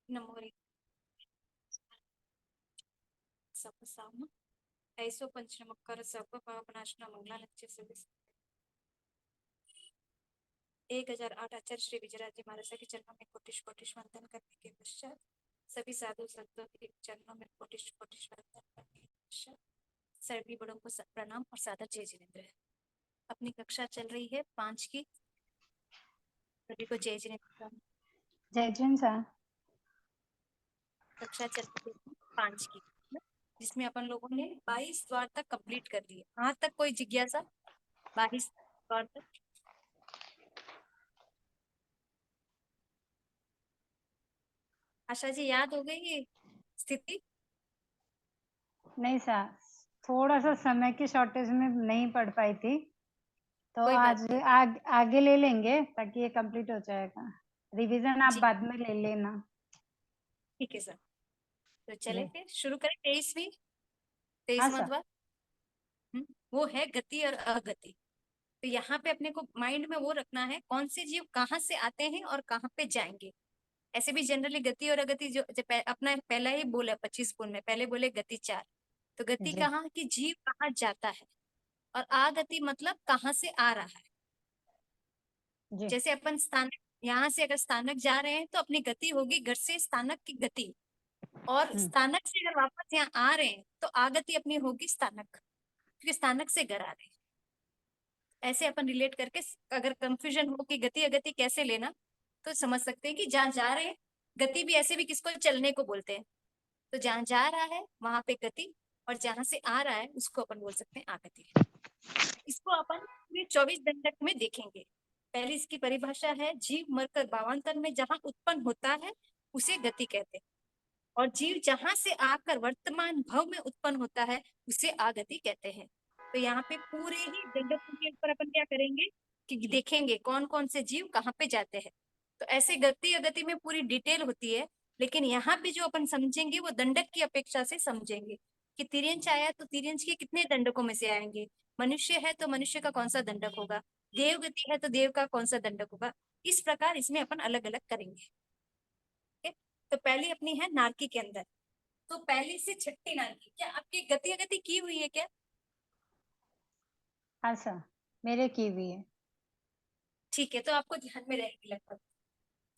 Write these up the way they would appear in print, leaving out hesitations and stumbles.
नमोरी सपसाम ऐसो पंचनमक्कर सब पापनाशना मंगला लक्ष्य सभी 1008 आचार्य श्री विजयराज जी महाराज के चरणों में कोटिश कोटिश वंदन करने के पश्चात सभी साधु संतों के चरणों में कोटिश कोटिश वंदन करने के पश्चात सभी बड़ों को प्रणाम और सादर जय जिनेन्द्र। अपनी कक्षा चल रही है 5 की। सभी को जय जिनेन्द्र। जय जिन सर। कक्षा चल रही है 5 की, जिसमें अपन लोगों ने 22 द्वार तक कंप्लीट कर दिए। यहाँ तक कोई जिज्ञासा? 22 द्वार तक आशा जी याद हो गई ये स्थिति? नहीं सर, थोड़ा सा समय की शॉर्टेज में नहीं पढ़ पाई थी, तो कोई बात आज नहीं आगे ले लेंगे ताकि ये कंप्लीट हो जाएगा। रिवीजन आप जी, बाद में ले लेना। ठीक है सर। तो चले जी फिर शुरू करें। 23वीं हाँ 23वां सर। द्वार वो है गति और अगति। तो यहाँ पे अपने को माइंड में वो रखना है कौन से जीव कहाँ से आते हैं और कहाँ पे जाएंगे। ऐसे भी जनरली गति और अगति जो अपना पहला ही बोला 25 गुण में पहले बोले गति 4। तो गति जी कहाँ कि जीव कहाँ जाता है, और आगति मतलब कहाँ से आ रहा है। जी जैसे अपन स्थानक, यहाँ से अगर स्थानक जा रहे हैं तो अपनी गति होगी घर से स्थानक की गति, और हम्म, स्थानक से अगर वापस यहाँ आ रहे हैं तो आगति अपनी होगी स्थानक, क्योंकि स्थानक से घर आ रहे हैं। ऐसे अपन रिलेट करके अगर कंफ्यूजन हो कि गति अगति कैसे लेना, तो समझ सकते हैं कि जहाँ जा रहे हैं, गति भी ऐसे भी किसको चलने को बोलते हैं। तो जहाँ जा रहा है वहां पे गति, और जहां से आ रहा है उसको अपन बोल सकते हैं आगति। इसको अपन पूरे 24 दंडक में देखेंगे। पहली इसकी परिभाषा है, जीव मरकर भावांतर में जहां उत्पन्न होता है उसे गति कहते हैं, और जीव जहां से आकर वर्तमान भव में उत्पन्न होता है उसे आगति कहते हैं। तो यहाँ पे पूरे ही दंडकों के ऊपर अपन क्या करेंगे कि देखेंगे कौन कौन से जीव कहाँ पे जाते हैं। तो ऐसे गति अगति में पूरी डिटेल होती है, लेकिन यहाँ पे जो अपन समझेंगे वो दंडक की अपेक्षा से समझेंगे कि तिर्यंच आया तो तिर्यंच के कितने दंडकों में से आएंगे। मनुष्य है तो मनुष्य का कौन सा दंडक होगा, देव गति है तो देव का कौन सा दंडक होगा। इस प्रकार इसमें अपन अलग अलग करेंगे। तो पहली अपनी है नारकी के अंदर। तो पहली से छठी नारकी, क्या आपकी गति अगति की हुई है क्या? हाँ सर, मेरे की हुई है। ठीक है, तो आपको ध्यान में रहेगी लगभग।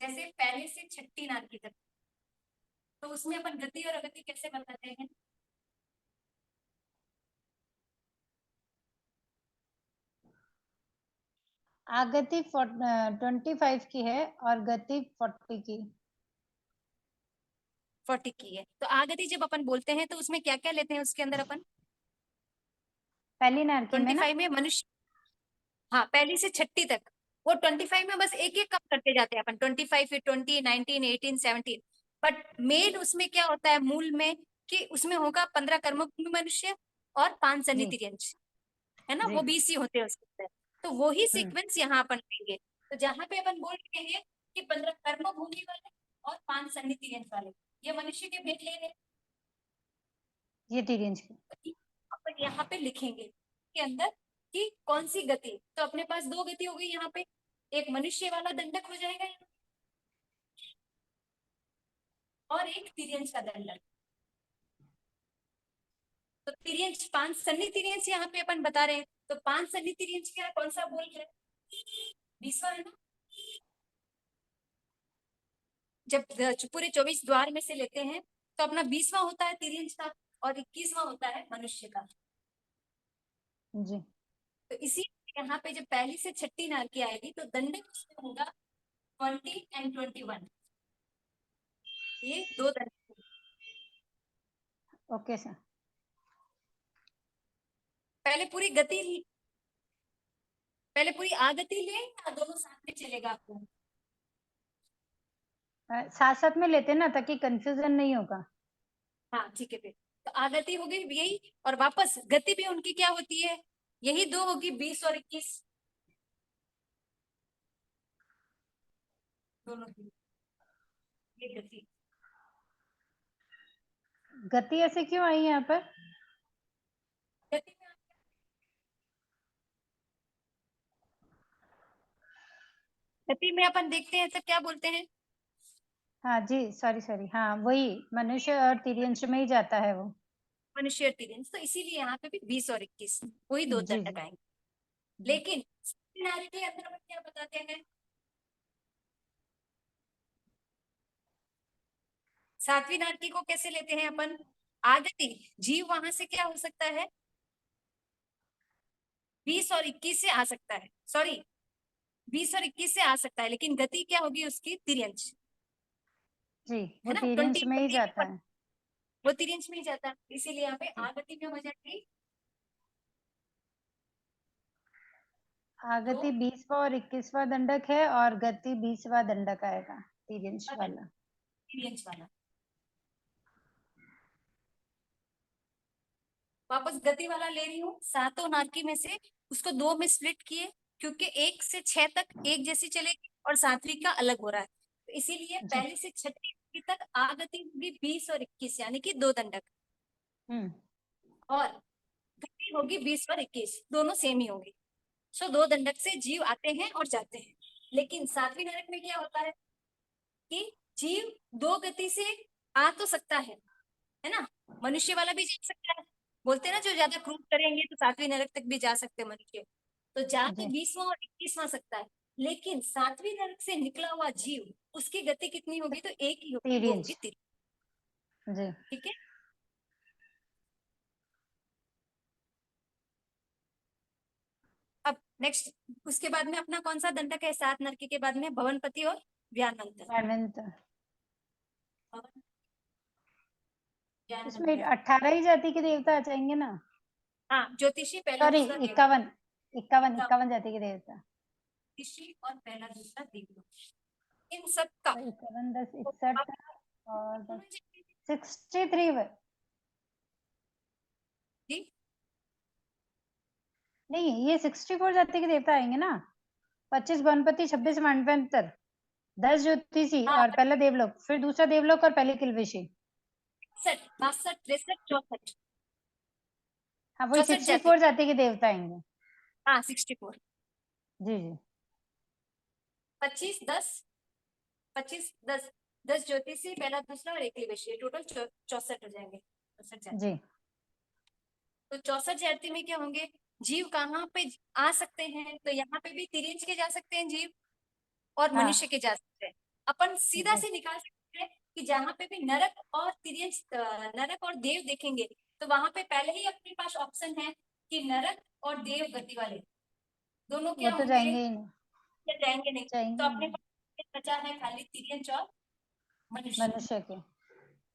जैसे पहले से छठी नारकी तक, तो उसमें अपन गति और अगति कैसे बताते हैं? आगति 25 की है और गति 40 की। 40 की है। तो आगति जब अपन बोलते हैं तो उसमें क्या क्या लेते हैं उसके अंदर अपन? पहली नारकी में ना। 25 में मनुष्य, हाँ पहली से छठी तक। वो 25 में बस एक एक कम करते जाते हैं अपन, 25 फिर 20 19 18 17। बट मेन उसमें क्या होता है मूल में, कि उसमें होगा 15 कर्मभूमि मनुष्य और 5 जी सन्निधियंश, है ना, जी। वो 20 ही होते हैं उसके अंदर। तो वही हम्म, सीक्वेंस यहाँ अपन लेंगे। तो जहां पे अपन बोल रहे हैं कि 15 कर्म भूमि वाले और 5 सन्निधियंश वाले, ये मनुष्य के भेद ले रहे हैं। ये तिरंज की। तो अपन यहाँ पे लिखेंगे के अंदर कि कौन सी गति। तो अपने पास दो गति हो गई यहाँ पे, एक मनुष्य वाला दंडक हो जाएगा यहाँ, और एक तिर्यंश का दंडक। तो तिर्यंश 5 सन्नी तिर्यंश यहाँ पे अपन बता रहे हैं। तो 5 सन्नी तिर्यंश क्या कौन सा बोल रहे हैं? 20वां है ना। जब पूरे 24 द्वार में से लेते हैं तो अपना 20वां होता है तिर्यंश का, और 21वां होता है मनुष्य का। जी तो इसी यहाँ पे जब पहली से छठी नारकी आएगी तो दंडक उसमें होगा 20 एंड 21। ये दो दंडक। Okay sir. पहले पूरी गति, पहले पूरी आगति ले या दोनों साथ में चलेगा आपको? साथ साथ में लेते ना ताकि कंफ्यूजन नहीं होगा। हाँ ठीक है फिर। तो आगति हो गई यही, और वापस गति भी उनकी क्या होती है, यही दो होगी 20 और 21 दोनों की। ये गति, गति ऐसे क्यों आई यहाँ पर? गति में गति में अपन देखते हैं तो क्या बोलते हैं? हाँ जी, सॉरी सॉरी, हाँ वही मनुष्य और तिर्यंश में ही जाता है वो। मनुष्य और तिर्यंश, तो इसीलिए यहाँ पे भी 20 और 21 वही दो जी दंडक जी आएंगे। जी। लेकिन नारी के अंदर में क्या बताते हैं, सातवीं नारकी को कैसे लेते हैं अपन, आगति जीव वहां से क्या हो सकता है, 20 और 21 से आ सकता है, सॉरी 20 और 21 से आ सकता है, लेकिन गति क्या होगी उसकी, तिर्यंश, जी, है वो ना, तिर्यंश 20 में ही जाता है। वो तिर्यंश में ही जाता है, इसीलिए यहाँ पे जी। आगति में हो जाएगी आगति दो 20वां और 21वां दंडक है और गति 20वां दंडक आएगा तिर्यंश और वाला। तिर्यंश वाला। वापस गति वाला ले रही हूँ, सातों नारकी में से उसको दो में स्प्लिट किए, क्योंकि 1 से 6 तक एक जैसी चलेगी और सातवीं का अलग हो रहा है, तो इसीलिए जी। पहली से छठी नारकी तक आगति होगी 20 और 21, यानी कि दो दंडक, हम्म। और गति होगी 20 और 21, दोनों सेम ही होंगी। सो दो दंडक से जीव आते हैं और जाते हैं। लेकिन सातवीं नरक में क्या होता है कि जीव दो गति से आ तो सकता है ना, मनुष्य वाला भी जा सकता है, बोलते हैं ना जो ज्यादा क्रूर करेंगे तो सातवीं नरक तक भी जा सकते हैं मनुष्य, तो जा तो जी 20वां और 21वां सकता है। लेकिन सातवीं नरक से निकला हुआ जीव, उसकी गति कितनी होगी, तो एक ही होगी, वो होगी तिर्यंश। तिरछी। जी। ठीक है। अब नेक्स्ट, उसके बाद में अपना कौन सा दंडक है, सात नरकी के बाद में भवनपति और व्यानवंतर। अनंत। भवन इसमें व्यानवंतर, 18 ही जाति के देवता आ जाएंगे ना? हाँ ज्योतिषी पहला सॉरी, दूसरा देव, 51, 51, का 51 जाति के देवता। ज्योतिषी और पहला दूसरा देव, इन सब का तो 51 10 तो 61 आप और समझ 10 जाइए। 63 जी नहीं, ये 64 जाति के देवता आएंगे ना? 25 वनपति, 26 मानवंतर, 10 ज्योतिषी हाँ, और पहला देवलोक, फिर दूसरा देवलोक और पहली किलवेशी। 62 63 64, हाँ वही 64 जाति, 64 जाति के देवता आएंगे। हाँ 64, जी जी 25 10, 25 10, 10 ज्योतिषी पहला दूसरा और एक लिवेशी, टोटल 64 हो जाएंगे, 64 जाति। जी तो 64 जाति में क्या होंगे, जीव कहाँ पे आ सकते हैं, तो यहाँ पे भी तिरंज के जा सकते हैं जीव, और मनुष्य हाँ के जा सकते हैं। अपन सीधा जी से निकाल सकते हैं कि जहाँ पे भी नरक और तिर्यंश, नरक और देव देखेंगे, तो वहां पे पहले ही अपने पास ऑप्शन है कि नरक और देव गति वाले दोनों वो क्या तो होंगे, जाएंगे ही नहीं। या जाएंगे नहीं, जाएंगे तो ही अपने नहीं पास बचा है खाली तिर्यंश और मनुष्य। मनुष्य के।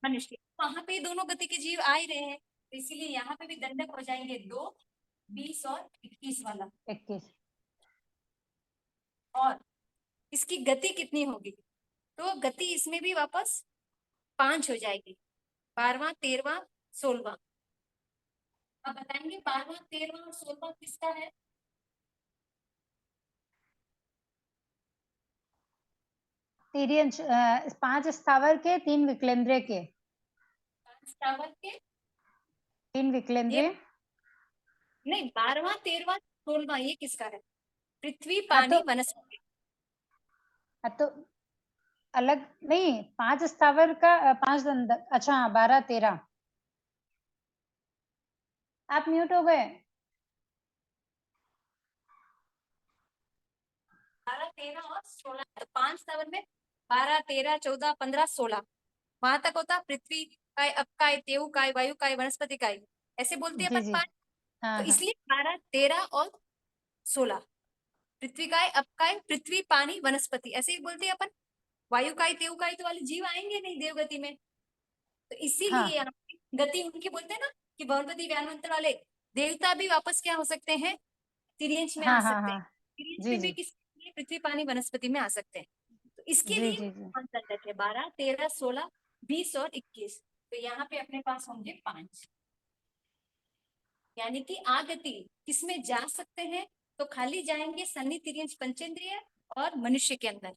मनुष्य वहां पे दोनों गति के जीव आ ही रहे हैं, तो इसीलिए यहाँ पे भी दंडक हो जाएंगे दो, 20 और 21 वाला। 21। और इसकी गति कितनी होगी, तो गति इसमें भी वापस 5 हो जाएगी, 12वां 13वां 16वां। अब बताएंगे 12वां 13वां और 16वां किसका है, तिर्यंश 5 स्थावर के, 3 विकलेंद्रिय के। टावर के, 3 ये विकलेंद्रिय। नहीं, 12वां 13वां 16वां ये किसका है, पृथ्वी हाँ तो, पानी वनस्पति। हाँ तो अलग नहीं, 5 स्थावर का 5 दंड, अच्छा हाँ 12 13। आप म्यूट हो गए। 12 13 और 16, तो 5 टावर में 12 13 14 15 16, वहां तक होता पृथ्वी काय, अप काय, तेऊ काय, वायु काय, वनस्पति काय, ऐसे बोलते हैं जी अपन जी। पांच। तो हाँ हाँ इसलिए 12 13 और 16, पृथ्वी काय, अप काय, पृथ्वी पानी वनस्पति ऐसे ही बोलते हैं अपन। वायु काय तेऊ काय तो वाले जीव आएंगे नहीं देवगति में, तो इसीलिए हाँ यहाँ पे गति उनकी बोलते हैं ना कि बहुपति व्यानवंतर वाले देवता भी वापस क्या हो सकते हैं, तिर्यंश में आ हाँ हाँ सकते हैं, हाँ। तिर्यंश जी में भी जी किसी पृथ्वी पानी वनस्पति में आ सकते हैं। तो इसके जी लिए जी जी। 5 दंडक है, 12 13 16 20 और 21, तो यहाँ पे अपने पास होंगे 5, यानी कि आगति किसमें जा सकते हैं, तो खाली जाएंगे सन्नी तिर्यंश पंचेंद्रिय और मनुष्य के अंदर,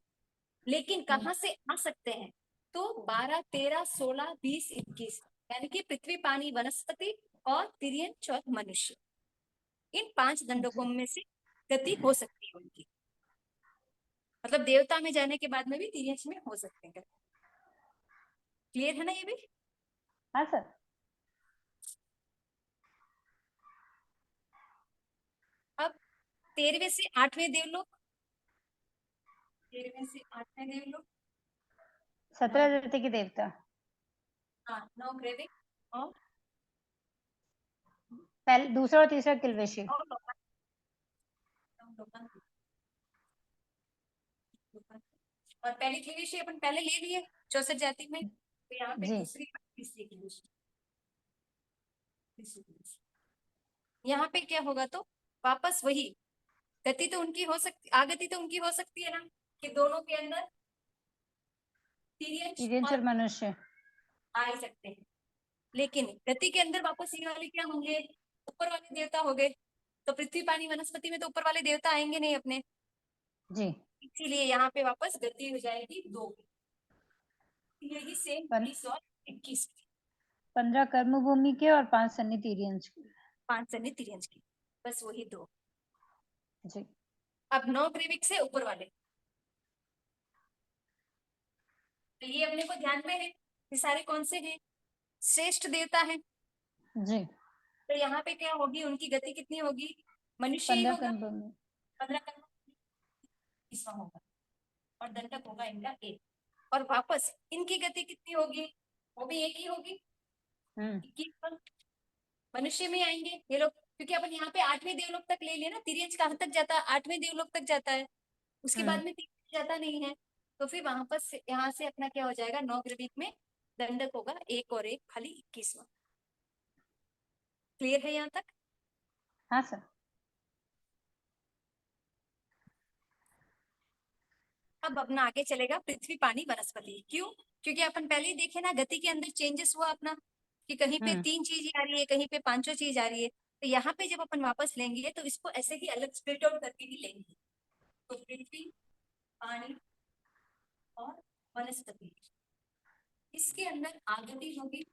लेकिन कहाँ से आ सकते हैं, तो 12 13 16 20 21, यानी कि पृथ्वी पानी वनस्पति और तिर्यंश और मनुष्य, इन 5 दंडकों जी में से गति हो सकती है उनकी, मतलब देवता में जाने के बाद में भी तिर्यंश में हो सकते हैं। क्लियर है ना ये भी? हाँ सर। अब 13वें से 8वें देवलोक, 13वें से 8वें देवलोक, 17 जाति के देवता। हाँ 9 ग्रेविक और पहले दूसरा और तीसरा किल्वेशी। और पहली क्लीवेशी अपन पहले ले लिए 64 जाति में, तो यहाँ पे जी। दूसरी तीसरी क्लीवेशी, यहाँ पे क्या होगा तो वापस वही गति तो उनकी हो सकती, आगति तो उनकी हो सकती है ना कि दोनों के अंदर तिर्यंच और और मनुष्य आ ही सकते हैं, लेकिन गति के अंदर वापस ये वाले क्या होंगे, ऊपर वाले देवता हो गए। तो पृथ्वी पानी वनस्पति में तो ऊपर वाले देवता आएंगे नहीं अपने, जी। इसीलिए यहाँ पे वापस गति हो जाएगी 2, यही सेम 20 और 21, 15 कर्म भूमि के और 5 सन्नी तिर्यंच के। 5 सन्नी तिर्यंच की, बस वही 2। जी। अब 9 ग्रीविक से ऊपर वाले, तो ये अपने को ध्यान में है, ये सारे कौन से हैं, श्रेष्ठ देवता है। जी। तो यहाँ पे क्या होगी, उनकी गति कितनी होगी, मनुष्य ही 15 होगा, कर्म भूमि। 15 कर्म इसमें होगा, और दंडक होगा इनका 1, और वापस इनकी गति कितनी होगी, वो भी 1 ही होगी, 21 मनुष्य में आएंगे ये लोग, क्योंकि अपन यहाँ पे 8वें देवलोक तक ले लिया ना, तिर्यंच कहाँ तक जाता है, 8वें देवलोक तक जाता है, उसके बाद में तिर्यंच जाता नहीं है, तो फिर वहां पर यहाँ से अपना क्या हो जाएगा, 9 ग्रीविक में दंडक होगा 1 और 1 खाली 21वां। क्लियर है यहाँ तक? हाँ सर। अब अपना आगे चलेगा पृथ्वी पानी वनस्पति, क्यों, क्योंकि अपन पहले ही देखे ना गति के अंदर चेंजेस हुआ अपना, कि कहीं पे 3 चीज आ रही है, कहीं पे 5 चीज आ रही है, तो यहाँ पे जब अपन वापस लेंगे तो इसको ऐसे ही अलग स्प्लिट आउट करके ही लेंगे, तो पृथ्वी पानी और वनस्पति, इसके अंदर आगति होगी,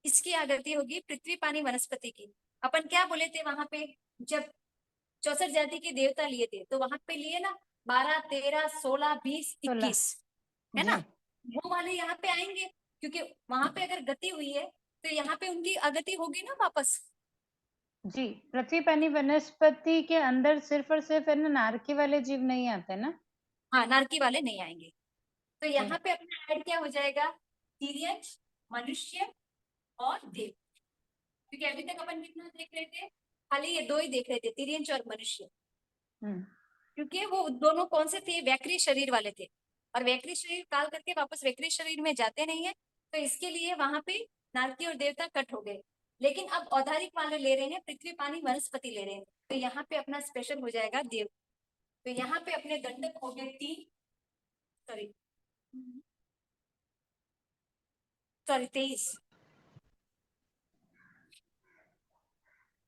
इसकी आगति होगी पृथ्वी पानी वनस्पति की। अपन क्या बोले थे वहां पे, जब 64 जाति के देवता लिए थे, तो वहां पे लिए ना 12 13 16 20 16। 21, है जी। ना, वो वाले यहाँ पे आएंगे, क्योंकि वहां पे अगर गति हुई है तो यहाँ पे उनकी अगति होगी ना वापस। जी। पृथ्वी पानी वनस्पति के अंदर सिर्फ और सिर्फ है ना नारकी वाले जीव नहीं आते ना। हाँ नारकी वाले नहीं आएंगे, तो यहाँ पे अपना ऐड क्या हो जाएगा, तिर्यंच, मनुष्य और देव, क्योंकि अभी तक अपन कितना देख रहे थे, खाली ये 2 ही देख रहे थे, तिर्यंच और मनुष्य, क्योंकि वो दोनों कौन से थे, वैक्री शरीर वाले थे, और वैक्री शरीर काल करके वापस वैक्री शरीर में जाते नहीं है, तो इसके लिए वहां पे नारकी और देवता कट हो गए, लेकिन अब औधारिक वाले ले रहे हैं, पृथ्वी पानी वनस्पति ले रहे हैं, तो यहाँ पे अपना स्पेशल हो जाएगा देव, तो यहाँ पे अपने दंडक हो गए 3, सॉरी सॉरी 23,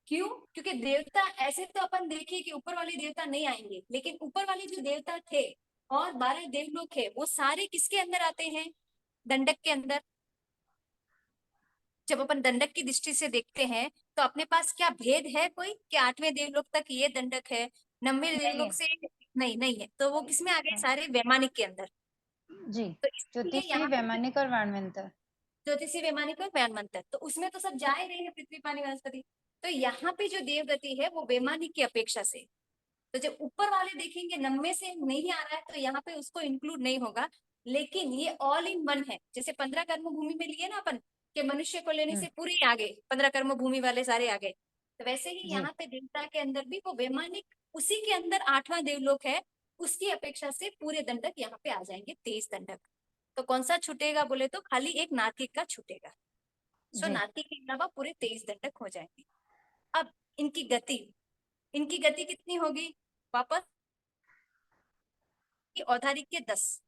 क्यों, क्योंकि देवता ऐसे तो अपन देखिए कि ऊपर वाले देवता नहीं आएंगे, लेकिन ऊपर वाले जो देवता थे और 12 देवलोक है, वो सारे किसके अंदर आते हैं, दंडक के अंदर। जब अपन दंडक की दृष्टि से देखते हैं तो अपने पास क्या भेद है कोई, कि 8वें देवलोक तक ये दंडक है, 9वें नहीं है। देवलोक से नहीं, नहीं है, तो वो किसमें आ गए, सारे वैमानिक के अंदर। जी। तो इसलिए ज्योतिषी यहाँ पे वैमानिक और वाणवंतर। ज्योतिषी वैमानिक और वैनमंत्र, तो उसमें तो सब जा ही रहे हैं पृथ्वी पानी वनस्पति, तो यहाँ पे जो देवगति है वो वैमानिक की अपेक्षा से, तो जब ऊपर वाले देखेंगे 90 से नहीं आ रहा है तो यहाँ पे उसको इंक्लूड नहीं होगा, लेकिन ये ऑल इन वन है, जैसे 15 कर्म भूमि में लिए ना अपन, के मनुष्य को लेने से पूरे आ गए, 15 कर्म भूमि वाले सारे आ गए, तो वैसे ही जी। यहाँ पे देवता के अंदर भी वो वैमानिक, उसी के अंदर 8वां देवलोक है, उसकी अपेक्षा से पूरे दंडक यहाँ पे आ जाएंगे 23 दंडक। तो कौन सा छूटेगा बोले तो खाली एक नार्किक का छूटेगा, सो जी। नार्किक के अलावा पूरे 23 दंडक हो जाएंगे। अब इनकी गति, इनकी गति कितनी होगी, वापस औधारिक के 10,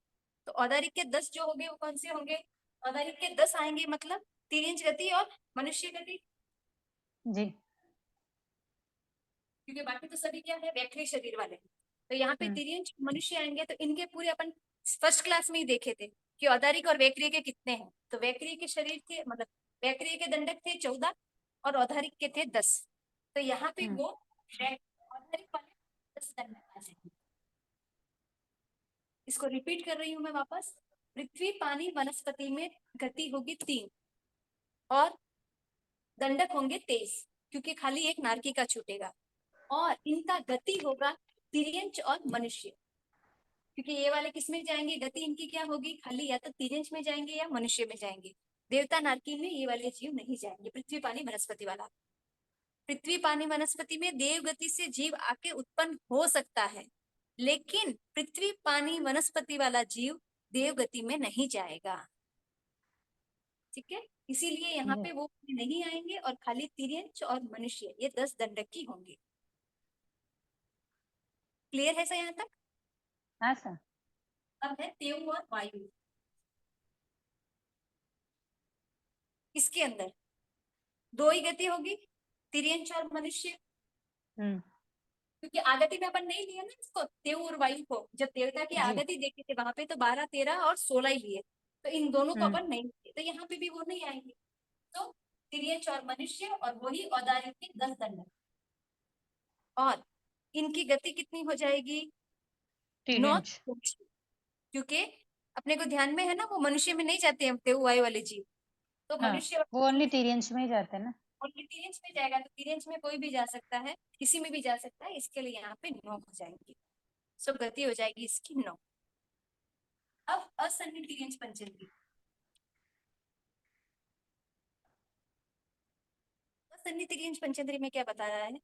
तो औधारिक के 10 जो होंगे वो कौन से होंगे, औधारिक के 10 आएंगे, मतलब तिर्यंच गति और मनुष्य गति, जी। क्योंकि बाकी तो सभी क्या है, वैक्री शरीर वाले, तो यहाँ पे तिर्यंच मनुष्य आएंगे, तो इनके पूरे अपन फर्स्ट क्लास में ही देखे थे कि औधारिक और वैक्रिय के कितने हैं, तो वैक्रिय के शरीर थे, मतलब वैक्रिय के दंडक थे 14 और औधारिक के थे 10, तो यहाँ पे वो औधारिक वाले 10 दंडक आ जाएंगे। इसको रिपीट कर रही हूं मैं वापस। पृथ्वी पानी वनस्पति में गति होगी 3 और दंडक होंगे 23, क्योंकि खाली एक नारकी का छूटेगा। और इनका गति होगा तिर्यंच और मनुष्य, क्योंकि ये वाले किस में जाएंगे, गति इनकी क्या होगी, खाली या तो तिर्यंच में जाएंगे या मनुष्य में जाएंगे। देवता नारकी में ये वाले जीव नहीं जाएंगे। पृथ्वी पानी वनस्पति वाला, पृथ्वी पानी वनस्पति में देव गति से जीव आके उत्पन्न हो सकता है, लेकिन पृथ्वी पानी वनस्पति वाला जीव देव गति में नहीं जाएगा। ठीक है, इसीलिए यहाँ जी पे वो नहीं आएंगे और खाली तिर्यंच और मनुष्य ये 10 दंडक की होंगे। क्लियर है सर यहाँ तक? हाँ सर। अब है तेऊ और वायु। इसके अंदर 2 ही गति होगी, तिर्यंच और मनुष्य। क्योंकि आगति में अपन नहीं लिए ना इसको, तेऊ और वायु को। जब देवता की जी आगति देखी थी वहां पे तो 12, 13 और 16 ही लिए, तो इन दोनों को हम्म अपन नहीं लिए, तो यहाँ पे भी वो नहीं आएंगे। तो तिर्यंच और मनुष्य और वही औदार्य के 10 दंड। और इनकी गति कितनी हो जाएगी, 9, तिर्यंच। क्योंकि अपने को ध्यान में है ना वो मनुष्य में नहीं जाते हैं तेऊ वायु वाले जीव, तो हाँ, मनुष्य वो ओनली तिर्यंच में ही जाते हैं ना। और तिर्यंच में जाएगा, तो तिर्यंच में कोई भी जा सकता है, किसी में भी जा सकता है, इसके लिए यहाँ पे 9 हो जाएंगे। सो गति हो जाएगी इसकी 9। अब असन्नी तिर्यंच पंचेंद्रिय। असन्नी तिर्यंच पंचेंद्रिय में क्या बता रहा है,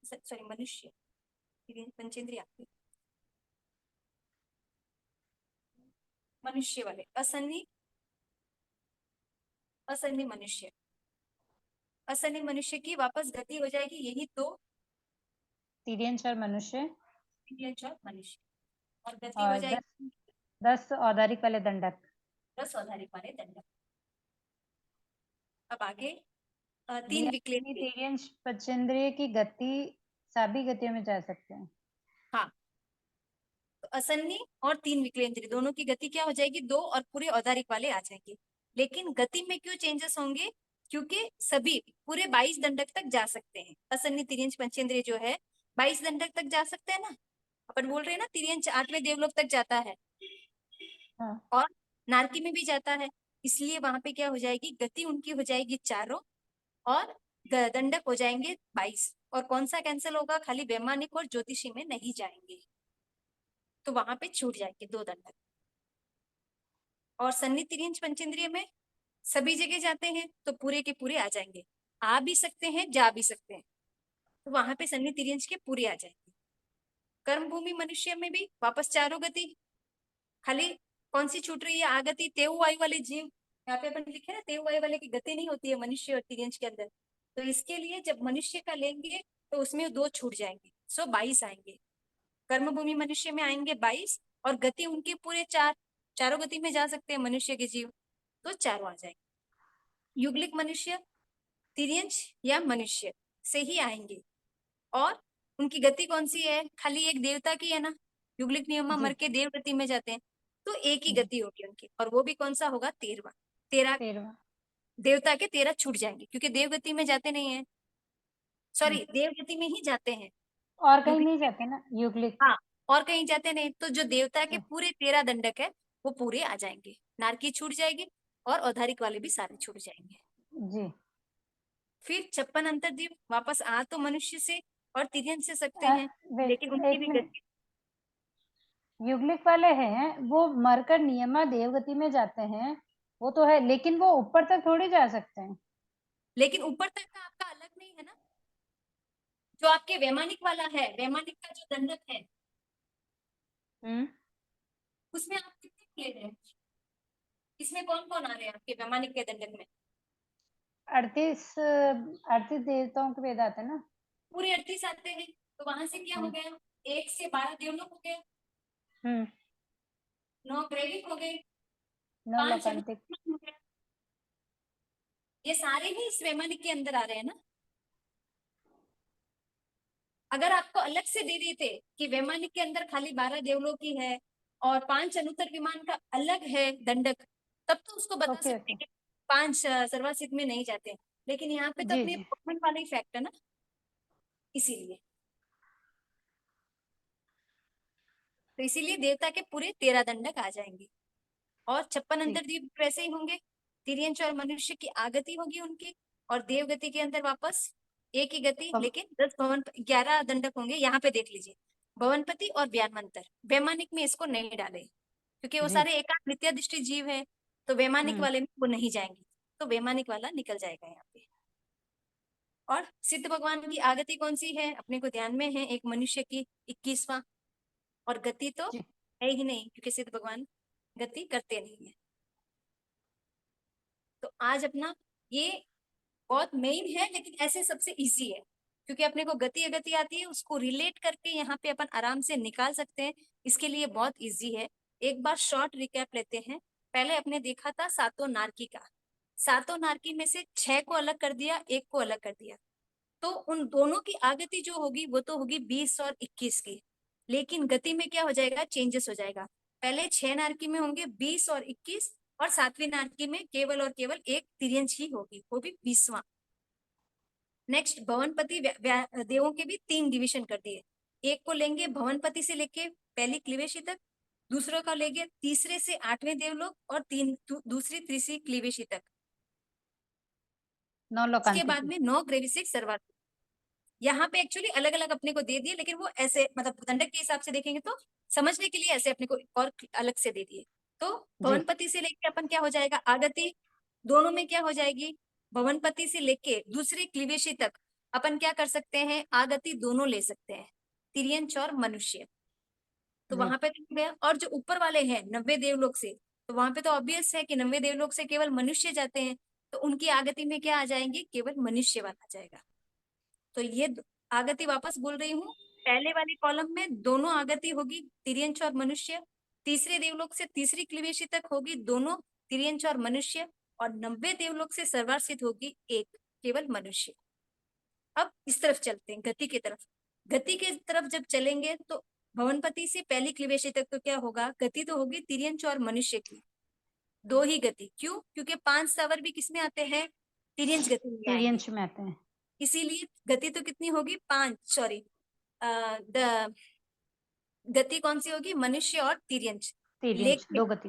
सॉरी मनुष्य तिर्यंच पंचेंद्रिय, मनुष्य वाले असन्नी, असन्नी मनुष्य, असन्नी मनुष्य की वापस गति हो जाएगी यही 2, तिर्यंच और मनुष्य तिर्यंच और मनुष्य, और गति हो और दस जाएगी 10 औदारिक वाले दंडक। 10 औधारिक वाले दंड। अब आगे जी, 3 अपनी विकलेंद्रिय। तिर्यंच पंचेंद्रिय की गति सभी गतियों में जा सकते हैं। हाँ, तो असन्नी और 3 विकलेंद्रिय दोनों की गति क्या हो जाएगी 2 और पूरे औदारिक वाले आ जाएंगे। लेकिन गति में क्यों चेंजेस होंगे, क्योंकि सभी पूरे 22 दंडक तक जा सकते हैं। असन्नी तिर्यंच पंचेंद्रिय जो है 22 दंडक तक जा सकते हैं ना, अपन बोल रहे हैं ना तिर्यंच 8वें देवलोक तक जाता है हाँ और नारकी में भी जाता है, इसलिए वहां पे क्या हो जाएगी, गति उनकी हो जाएगी चारों और दंडक हो जाएंगे 22। और कौन सा कैंसिल होगा, खाली वैमानिक और ज्योतिषी में नहीं जाएंगे, तो वहां पे छूट जाएंगे 2 दंडक। और सन्नी तिर्यंच पंचेंद्रिय में सभी जगह जाते हैं तो पूरे के पूरे आ जाएंगे, आ भी सकते हैं जा भी सकते हैं, तो वहां पे सन्नी तिर्यंच के पूरे आ जाएंगे। कर्म भूमि मनुष्य में भी वापस चारों गति, खाली कौन सी छूट रही है, आगति तेऊ वायु वाले जीव। यहाँ पे अपन लिखे ना तेऊ वायु वाले की गति नहीं होती है मनुष्य और तिर्यंच के अंदर, तो इसके लिए जब मनुष्य का लेंगे तो उसमें 2 छूट जाएंगे, सो 22 आएंगे। कर्म भूमि मनुष्य में आएंगे 22 और गति उनके पूरे 4, चारों गति में जा सकते हैं मनुष्य के जीव, तो चारों आ जाएंगे। युगलिक मनुष्य तिर्यंच या मनुष्य से ही आएंगे, और उनकी गति कौन सी है, खाली एक देवता की है ना, युगलिक नियम जी मर के देव गति में जाते हैं, तो एक ही जी। गति होगी उनकी, और वो भी कौन सा होगा 13वां। 13 13वां। देवता के 13 छूट जाएंगे, क्योंकि देव गति में जाते नहीं है, सॉरी देव गति में ही जाते हैं और कहीं युगलिक नहीं में। जाते ना युगलिक। हाँ, और कहीं जाते नहीं, तो जो देवता के जी पूरे 13 दंडक है वो पूरे आ जाएंगे, नारकी छूट जाएगी और औधारिक वाले भी सारे छूट जाएंगे। जी। फिर 56 अंतर्दीप वापस आ तो मनुष्य से और तिर्यंच से सकते हैं, वेट लेकिन उनकी एक भी मिनट। गति, युगलिक वाले हैं वो मरकर नियमा देवगति में जाते हैं, वो तो है, लेकिन वो ऊपर तक थोड़ी जा सकते हैं। लेकिन ऊपर तक का आपका अलग नहीं है ना, जो आपके वैमानिक वाला है, वैमानिक का जो दंडक है हम्म उसमें आप कितने ले रहे हैं, इसमें कौन कौन आ रहे हैं आपके वैमानिक के दंडक में, 38 38 देवताओं के वेद आते हैं ना। पूरे 38 आते हैं, तो वहां से क्या हो हम्म गया, 1 से 12 देवलोक हो गए, हम्म 9 ग्रेविक हो गए, नौ 5 लोकांतिक। हो गए, ये सारे ही इस वैमानिक के अंदर आ रहे हैं ना। अगर आपको अलग से दे देते कि वैमानिक के अंदर खाली 12 देवलोक की है और 5 अनुत्तर विमान का अलग है दंडक, तब तो उसको बता ओके सकते ओके। हैं कि 5 सर्वासित में नहीं जाते, लेकिन यहाँ पे तो जी अपने जी। गवर्नमेंट वाला ही फैक्ट है ना, इसीलिए। तो इसीलिए देवता के पूरे 13 दंडक आ जाएंगे। और 56 जी, अंतर्द्वीप वैसे ही होंगे, तिर्यंच और मनुष्य की आगति होगी उनकी, और देवगति के अंदर वापस एक ही गति, तो लेकिन 10 भवन 11 दंडक होंगे। यहाँ पे देख लीजिए, भवनपति और व्यानमंतर, वैमानिक में इसको नहीं डाले क्योंकि वो जी, सारे एकांत नित्यादृष्टि जीव है, तो वैमानिक हुँ, वाले में वो नहीं जाएंगे, तो वैमानिक वाला निकल जाएगा यहाँ पे। और सिद्ध भगवान की आगति कौन सी है अपने को ध्यान में है, एक मनुष्य की 21वां, और गति तो जी, है ही नहीं क्योंकि सिद्ध भगवान गति करते नहीं है। तो आज अपना ये बहुत मेन है, लेकिन ऐसे सबसे इजी है क्योंकि अपने को गति अगति आती है, उसको रिलेट करके यहाँ पे अपन आराम से निकाल सकते हैं, इसके लिए बहुत इजी है। एक बार शॉर्ट रिकैप लेते हैं। पहले अपने देखा था सातों नारकी का, सातों नारकी में से 6 को अलग कर दिया, एक को अलग कर दिया, तो उन दोनों की आगति जो होगी वो तो होगी 20 और 21 की, लेकिन गति में क्या हो जाएगा, चेंजेस हो जाएगा। पहले 6 नारकी में होंगे 20 और 21, और 7वीं नारकी में केवल और केवल एक तिर्यंच ही होगी, वो भी 20वां। नेक्स्ट भवनपति देवों के भी 3 डिविजन कर दिए, एक को लेंगे भवनपति से लेके पहली क्लीवेशी तक, दूसरों का लेंगे तीसरे से 8वें देवलोक, और दूसरी तीसरी क्लीवेशी तक। इसके बाद नवलोकांतिकी। में 9 ग्रेविसिक सर्वार्थ। यहाँ पे एक्चुअली अलग अलग अपने को दे दिए, लेकिन वो ऐसे मतलब दंडक के हिसाब से देखेंगे तो समझने के लिए ऐसे अपने को और अलग से दे दिए। तो जी, भवनपति से लेके अपन क्या हो जाएगा, आगति दोनों में क्या हो जाएगी, भवनपति से लेके दूसरी क्लीवेशी तक अपन क्या कर सकते हैं, आगति दोनों ले सकते हैं, तिर्यंच और मनुष्य। तो जी, वहां पे तो गया। और जो ऊपर वाले हैं 90 देवलोक से, तो वहां पे तो ऑब्वियस है कि 90 देवलोक से केवल मनुष्य जाते हैं, तो उनकी आगति में क्या आ जाएंगे, केवल मनुष्य वाला आ जाएगा। तो ये आगति वापस बोल रही हूँ, पहले वाले कॉलम में दोनों आगति होगी, तिर्यंच और मनुष्य। तीसरे देवलोक से तीसरी क्लीवेशी तक होगी दोनों, तिर्यंच और मनुष्य। और 90 देवलोक से सर्वार्षित होगी एक, केवल मनुष्य। अब इस तरफ चलते हैं, गति की तरफ। गति की तरफ जब चलेंगे तो भवनपति से पहली क्लीवेशी तक तो क्या होगा, गति तो होगी तिर्यंच और मनुष्य की, दो ही गति। क्यों, क्योंकि 5 स्थावर भी किसमें आते हैं, तिर्यंच गति में आएंगे, तिर्यंश में आते हैं। इसीलिए गति तो कितनी होगी, 5, सॉरी, द गति कौन सी होगी, मनुष्य और तिर्यंच। तिर्यंश लेकिन 2 गति।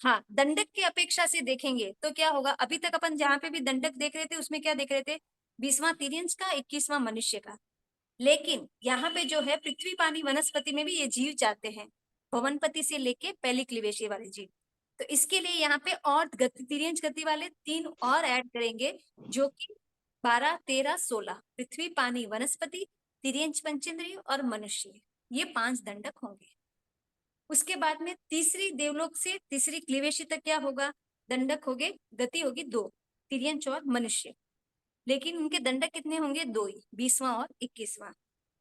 हाँ, दंडक की अपेक्षा से देखेंगे तो क्या होगा, अभी तक अपन जहां पे भी दंडक देख रहे थे उसमें क्या देख रहे थे, 20वां तिर्यंच का, 21वां मनुष्य का। लेकिन यहाँ पे जो है पृथ्वी पानी वनस्पति में भी ये जीव जाते हैं, भवनपति से लेके पहली क्लीवेशी वाले जीव। तो इसके लिए यहाँ पे और गति, तिर्यंच गति वाले 3 और ऐड करेंगे, जो कि 12, 13, 16, पृथ्वी पानी वनस्पति, तिर्यंच पंचेंद्रिय और मनुष्य, ये 5 दंडक होंगे। उसके बाद में तीसरी देवलोक से तीसरी क्लीवेशी तक क्या होगा, दंडक होंगे, गति होगी 2, तिर्यंच और मनुष्य। लेकिन उनके दंडक कितने होंगे, 2 ही, 20वां और 21वां।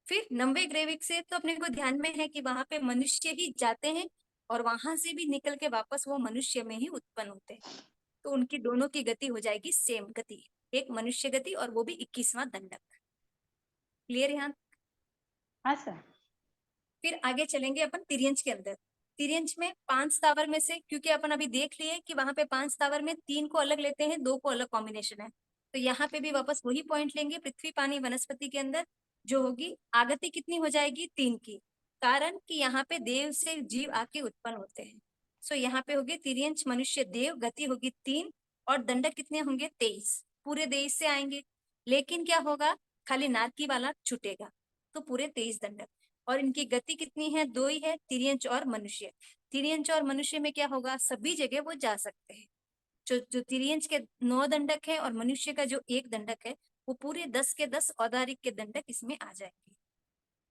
फिर 90 ग्रेविक से तो अपने को ध्यान में है कि वहां पे मनुष्य ही जाते हैं, और वहां से भी निकल के वापस वो मनुष्य में ही उत्पन्न होते हैं। तो उनकी दोनों की गति हो जाएगी सेम गति, एक मनुष्य गति, और वो भी 21वां दंडक। क्लियर यहाँ। हाँ सर। फिर आगे चलेंगे अपन तिर्यंच के अंदर। तिर्यंच में 5 स्थावर में से, क्योंकि अपन अभी देख लिए कि वहां पे 5 स्थावर में 3 को अलग लेते हैं, 2 को अलग कॉम्बिनेशन है, तो यहाँ पे भी वापस वही पॉइंट लेंगे, पृथ्वी पानी वनस्पति के अंदर जो होगी आगति कितनी हो जाएगी, 3 की, कारण कि यहाँ पे देव से जीव आके उत्पन्न होते हैं। सो यहाँ पे होगी तिर्यंच मनुष्य देव, गति होगी 3, और दंडक कितने होंगे, 23, पूरे 23 से आएंगे। लेकिन क्या होगा, खाली नारकी वाला छूटेगा, तो पूरे 23 दंडक। और इनकी गति कितनी है, 2 ही है, तिर्यंच और मनुष्य। तिर्यंच और मनुष्य में क्या होगा, सभी जगह वो जा सकते हैं। जो जो तिर्यंच के 9 दंडक है और मनुष्य का जो 1 दंडक है, वो पूरे 10 के 10 औदारिक के दंडक इसमें आ जाएंगे।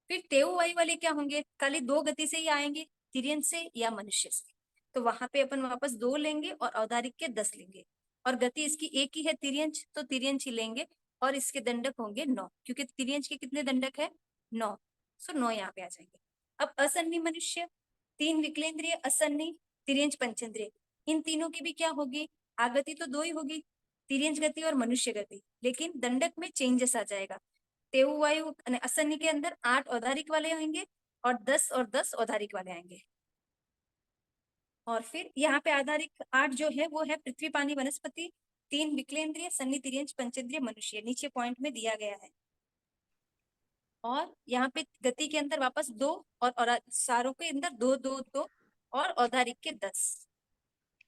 फिर तेऊवाई वाले क्या होंगे, खाली 2 गति से ही आएंगे, तिर्यंच से या मनुष्य से। तो वहां पे अपन वापस 2 लेंगे और औदारिक के 10 लेंगे, और गति इसकी एक ही है तिर्यंच, तो तिर्यंच ही लेंगे, और इसके दंडक होंगे 9, क्योंकि तिर्यंच के कितने दंडक है, 9। सो 9 यहाँ पे आ जाएंगे। अब असन्नी मनुष्य, 3 विकलेंद्रिय असन्नी, तिर्यंच पंचेंद्रिय, इन तीनों की भी क्या होगी, आगति तो 2 ही होगी, तिर्यंच गति और मनुष्य गति, लेकिन दंडक में चेंजेस आ जाएगा। तेऊवायु असन्नी के अंदर 8 औदारिक वाले आएंगे, और 10 औदारिक वाले आएंगे। और फिर यहाँ पे आधारिक 8 जो है वो है पृथ्वी पानी वनस्पति, 3 विकलेंद्रिय, सन्नी तिर्यंच पंचेंद्रिय मनुष्य, नीचे पॉइंट में दिया गया है। और यहाँ पे गति के अंदर वापस 2 और सारों के अंदर 2 2 2 और औदारिक के 10।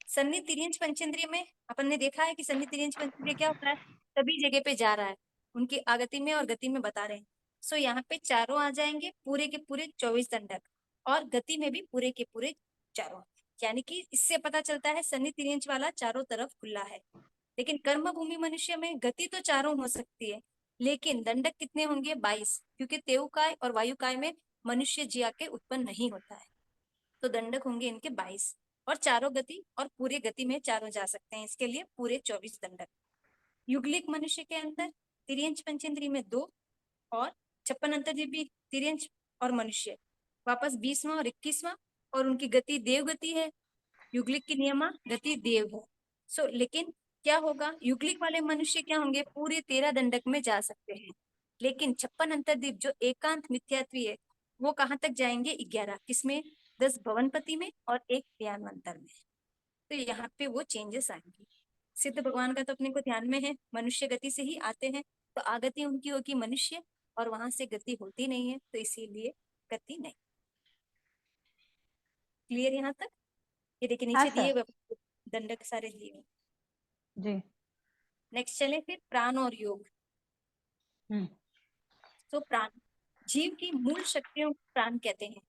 सन्नी तिर्यंच पंचेंद्रिय में अपन ने देखा है कि सन्नी तिर्यंच पंचेंद्रिय क्या होता है, सभी जगह पे जा रहा है, उनकी आगति में और गति में बता रहे हैं। सो यहाँ पे चारों आ जाएंगे, पूरे के पूरे 24 दंडक, और गति में भी पूरे के पूरे चारों। यानी कि इससे पता चलता है सन्नी तिर्यंच वाला चारों तरफ खुला है। लेकिन कर्म भूमि मनुष्य में गति तो चारों हो सकती है, लेकिन दंडक कितने होंगे? 22, क्योंकि तेवकाय और वायुकाय में मनुष्य जी आके उत्पन्न नहीं होता है, तो दंडक होंगे इनके 22। और चारों गति और पूरे गति में चारों जा सकते हैं, इसके लिए पूरे 24 दंडक। युगलिक मनुष्य के अंदर तिर्यंच पंचेंद्रिय में 2 और 56 अंतर्जीवी तिर्यंच और मनुष्य वापस 20वां और 21वां, और उनकी गति देव गति है। युगलिक की नियमा गति देव है। सो लेकिन क्या होगा, युगलिक वाले मनुष्य क्या होंगे? पूरे 13 दंडक में जा सकते हैं। लेकिन 56 अंतर्दीप जो एकांत मिथ्यात्वी है, वो कहाँ तक जाएंगे? 11, किसमें? 10 भवनपति में और 1 ज्ञानवंतर में। तो यहाँ पे वो चेंजेस आएंगे। सिद्ध भगवान का तो अपने को ध्यान में है, मनुष्य गति से ही आते हैं, तो आगति उनकी होगी मनुष्य, और वहां से गति होती नहीं है, तो इसीलिए गति नहीं। क्लियर यहाँ तक? ये देखिए हाँ नीचे दिए सर। हुए दंडक सारे दिए हुए। जी। नेक्स्ट चले फिर प्राण और योग। तो प्राण जीव की मूल शक्तियों को प्राण कहते हैं।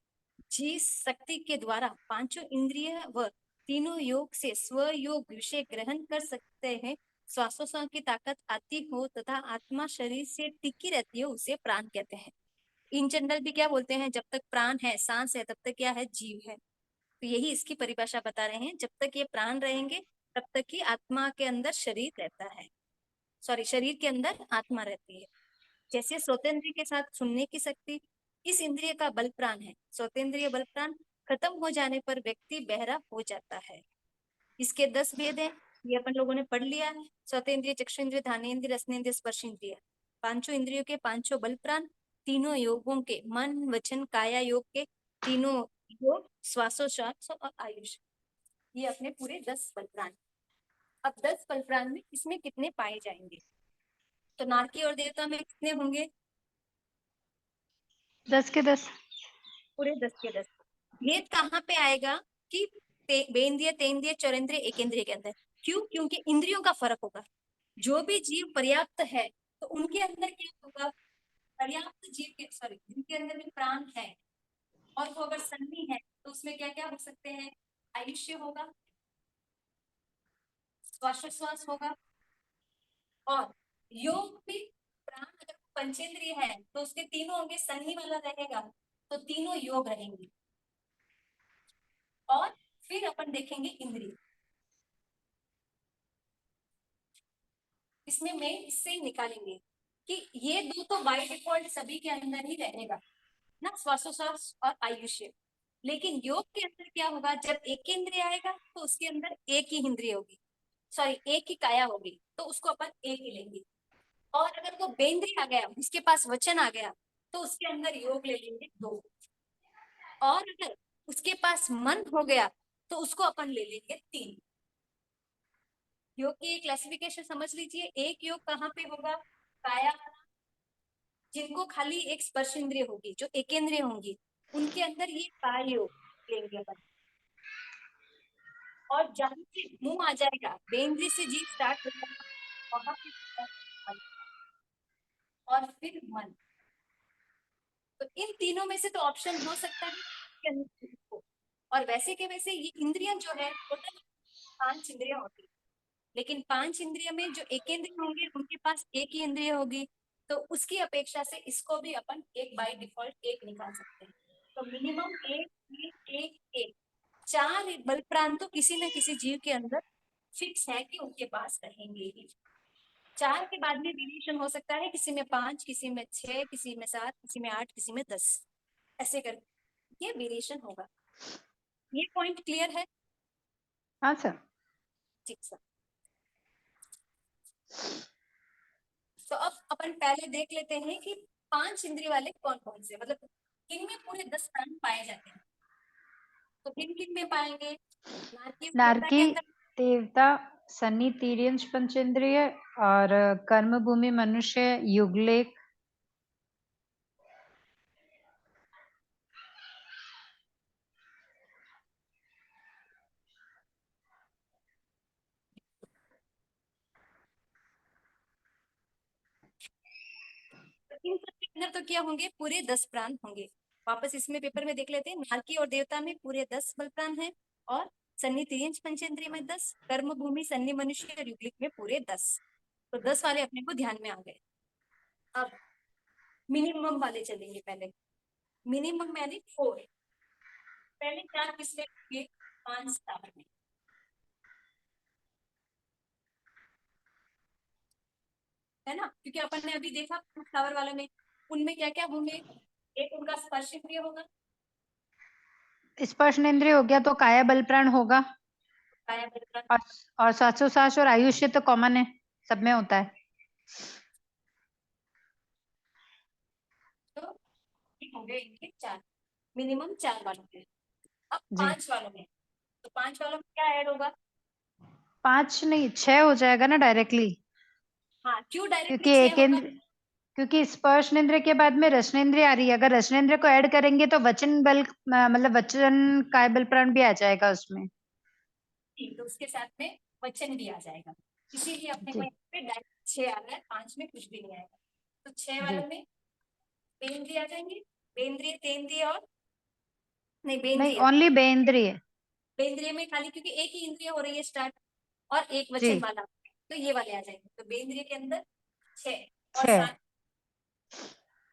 जिस शक्ति के द्वारा पांचों इंद्रिय व तीनों योग से स्वयोग विषय ग्रहण कर सकते हैं, श्वासोश्वास की ताकत आती हो तथा आत्मा शरीर से टिकी रहती है, उसे प्राण कहते हैं। इन जनरल भी क्या बोलते हैं? जब तक प्राण है, सांस है, तब तक क्या है? जीव है। तो यही इसकी परिभाषा बता रहे हैं, जब तक ये प्राण रहेंगे तब तक ही आत्मा के अंदर शरीर रहता है, सॉरी, शरीर के अंदर आत्मा रहती है। जैसे श्रोतेंद्रिय के साथ सुनने की शक्ति, इस इंद्रिय का बल प्राण है। श्रोतेंद्रिय बल प्राण खत्म हो जाने पर व्यक्ति बहरा हो जाता है। इसके 10 भेद हैं, ये अपन लोगों ने पढ़ लिया है। श्रोतेंद्रिय, चक्षुन्द्रिय, घ्राणेन्द्रिय, रसनेन्द्रिय, स्पर्शेंद्रिय, पांचों इंद्रियों के पांचों बल प्राण, तीनों योगों के मन वचन काया योग के तीनों योग, श्वासोश्वास और आयुष, ये अपने पूरे 10 बल प्राण। अब 10 बल प्राण में इसमें कितने पाए जाएंगे? तो नारकी और देवता में कितने होंगे? 10 के 10। पूरे 10 के 10। भेद कहाँ पे आएगा कि बेंद्रिय, तेंद्रिय, चौरेंद्रिय, एकेंद्रिय के अंदर। क्यों? क्योंकि इंद्रियों का फर्क होगा। जो भी जीव पर्याप्त है, तो उनके अंदर क्या होगा? पर्याप्त जीव के, सॉरी, जिनके अंदर में प्राण है और वो अगर सन्नी है, तो उसमें क्या क्या हो सकते हैं? आयुष्य होगा, श्वासोश्वास होगा, और योग भी। प्राण अगर पंचेंद्रिय है तो उसके तीनों होंगे, सन्नी वाला रहेगा तो तीनों योग रहेंगे। और फिर अपन देखेंगे इंद्रिय, इसमें मेन इससे ही निकालेंगे कि ये दो तो बाय डिफॉल्ट सभी के अंदर ही रहेगा ना, श्वासोश्वास और आयुष्य। लेकिन योग के अंदर क्या होगा? जब एक इंद्रिय आएगा तो उसके अंदर एक ही इंद्रिय होगी, सॉरी, एक ही काया होगी, तो उसको अपन एक ही लेंगे। और अगर वो बेंद्रिय आ गया, उसके पास वचन आ गया, तो उसके अंदर योग ले लेंगे 2। और अगर उसके पास मन हो गया, तो उसको अपन ले लेंगे 3। योग की क्लासिफिकेशन समझ लीजिए। एक योग कहाँ पे होगा? काया, जिनको खाली एक स्पर्श इंद्रिय होगी, जो एकेंद्रिय होंगी, उनके अंदर ये काय योग लेंगे अपन। और जहां से मुंह आ जाएगा, बेंद्रिय से जीव स्टार्ट हो जाएगा, वहां पे मन, और फिर मन। तो इन तीनों में से तो ऑप्शन हो सकता है कि अनुकूल हो। और वैसे के वैसे ये इंद्रियां जो है टोटल 5 इंद्रियां होती है, लेकिन 5 इंद्रिय में जो एक इंद्रिय होंगे उनके पास एक ही इंद्रिय होगी, तो उसकी अपेक्षा से इसको भी अपन एक बाय डिफॉल्ट एक निकाल सकते हैं। तो मिनिमम एक एक एक एक 4 बल प्रांत तो किसी न किसी जीव के अंदर फिक्स है कि उनके पास रहेंगे ही। 4 के बाद में वेरिएशन हो सकता है, किसी में 5, किसी में 6, किसी में 7, किसी में 8, किसी में 10, ऐसे कर ये वेरिएशन होगा। ये पॉइंट क्लियर है? हाँ सर। ठीक सर। तो अब अपन पहले देख लेते हैं कि 5 इंद्रिय वाले कौन कौन से, मतलब इनमें पूरे 10 प्राण पाए जाते हैं। तो किन किन में पाएंगे? नारकी देवता के नारकी, अंदर, देवता, सन्नी तिर्यंच पंचेंद्रिय और कर्म भूमि मनुष्य, युगलेख, इन सब के अंदर तो क्या होंगे, पूरे 10 प्राण होंगे। वापस इसमें पेपर में देख लेते हैं, नारकी और देवता में पूरे 10 बल प्राण है, और सन्नी तिर्यंच पंचेंद्रिय में 10, कर्म भूमि सन्नी मनुष्य और युगलिक में पूरे 10। तो 10 वाले अपने को ध्यान में आ गए। अब मिनिमम वाले चलेंगे पहले। मिनिमम यानी 4। पहले 4 किसमें होंगे, 5 स्थावर में, है ना, क्योंकि अपन ने अभी देखा 5 स्थावर वालों में, उनमें क्या क्या होंगे, एक उनका स्पर्श इंद्रिय होगा, स्पर्शनेंद्रिय हो गया तो काया बल प्राण होगा, काया बल प्राण, और और श्वासोश्वास और आयुष्य तो कॉमन है, सब में होता है। तो ठीक हो गए इनके 4, मिनिमम 4 वालों में। अब जी 5 वालों में, तो 5 वालों में क्या ऐड होगा, 5 नहीं 6 हो जाएगा ना डायरेक्टली, हाँ क्यों डायरेक्टली क्योंकि 6 एक होगा, इंद्र, क्योंकि स्पर्शनेंद्रिय के बाद में रसनेंद्रिय आ रही है, अगर रसनेंद्रिय को ऐड करेंगे तो वचन बल मतलब वचन काय बल प्राण भी आ जाएगा उसमें। ठीक, तो उसके साथ में वचन भी आ जाएगा, इसीलिए अपने को जी यहाँ पे डायरेक्ट 6 आ रहा है, 5 में कुछ भी नहीं आएगा। तो 6 जी वालों में बेंद्रिय आ जाएंगे, बेंद्रिय तेंद्रिय और नहीं, नहीं बेंद्रिय, ओनली बेंद्रिय। बेंद्रिय में खाली क्योंकि एक ही इंद्रिय हो रही है स्टार्ट, और एक जी वचन वाला, तो ये वाले आ जाएंगे। तो बेंद्रिय के अंदर 6 और 6, 7,